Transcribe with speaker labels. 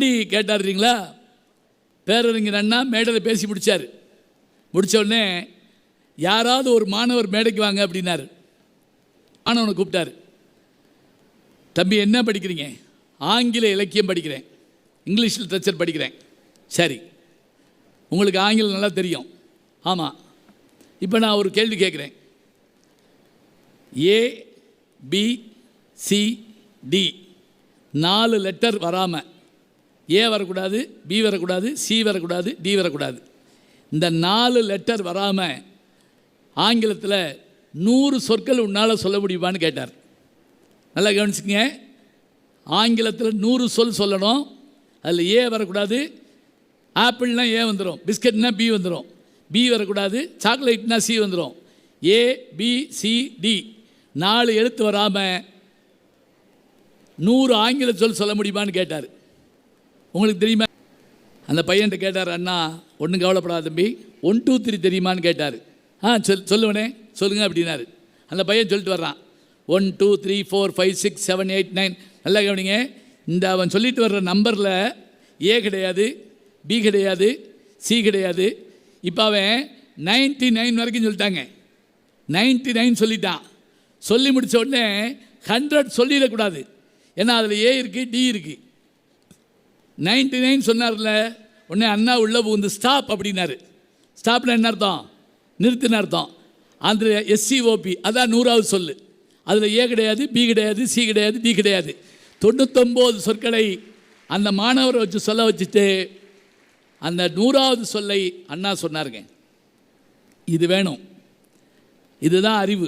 Speaker 1: எப்படி கேட்டாருங்களா? பேரறிஞர் அண்ணா மேடையில் பேசி முடித்தார். முடித்த உடனே யாராவது ஒரு மாணவர் மேடைக்கு வாங்க அப்படின்னாரு. மாணவனை கூப்பிட்டார். தம்பி என்ன படிக்கிறீங்க? ஆங்கில இலக்கியம் படிக்கிறேன், இங்கிலீஷ் லிட்ரேச்சர் படிக்கிறேன். சரி, உங்களுக்கு ஆங்கிலம் நல்லா தெரியும். ஆமாம். இப்போ நான் ஒரு கேள்வி கேட்குறேன். ABCD 4 லெட்டர் வராமல், ஏ வரக்கூடாது, பி வரக்கூடாது, சி வரக்கூடாது, டி வரக்கூடாது. இந்த 4 லெட்டர் வராமல் ஆங்கிலத்தில் 100 சொற்கள் உன்னால் சொல்ல முடியுமான்னு கேட்டார். நல்லா கவனிச்சுங்க. ஆங்கிலத்தில் 100 சொல் சொல்லணும். அதில் ஏ வரக்கூடாது. ஆப்பிள்னா ஏ வந்துடும், பிஸ்கட்னா பி வந்துடும், பி வரக்கூடாது, சாக்லேட்னா சி வந்துடும். ABCD 4 எழுத்து வராமல் 100 ஆங்கில சொல் சொல்ல முடியுமான்னு கேட்டார். உங்களுக்கு தெரியுமா? அந்த பையன்கிட்ட கேட்டார், அண்ணா ஒன்றும் கவலைப்படாத தம்பி, 1 2 3 தெரியுமான்னு கேட்டார். சொல்லுவனே சொல்லுங்கள் அப்படின்னாரு. அந்த பையன் சொல்லிட்டு வர்றான். 1 2 3 4 5 6 7 8 9. நல்லா கவனிங்க. இந்த அவன் சொல்லிட்டு வர்ற நம்பரில் ஏ கிடையாது, பி கிடையாது, சி கிடையாது. இப்போ அவன் 99 வரைக்கும் சொல்லிட்டாங்க. 99 சொல்லிட்டான். சொல்லி முடித்த உடனே 100 சொல்லிடக்கூடாது. ஏன்னா அதில் ஏ இருக்குது, டி இருக்குது. 99 சொன்னார்ல, உடனே அண்ணா உள்ள வந்து ஸ்டாப் அப்படின்னாரு. ஸ்டாப்னா என்ன அர்த்தம்? நிறுத்தின அர்த்தம். அந்த SCOP அதான் 100வது சொல்லு. அதில் ஏ கிடையாது, பி கிடையாது, சி கிடையாது, டி கிடையாது. 99 சொற்களை அந்த மாணவரை வச்சு சொல்ல வச்சுட்டு அந்த 100வது சொல்லை அண்ணா சொன்னாருங்க. இது வேணும். இதுதான் அறிவு.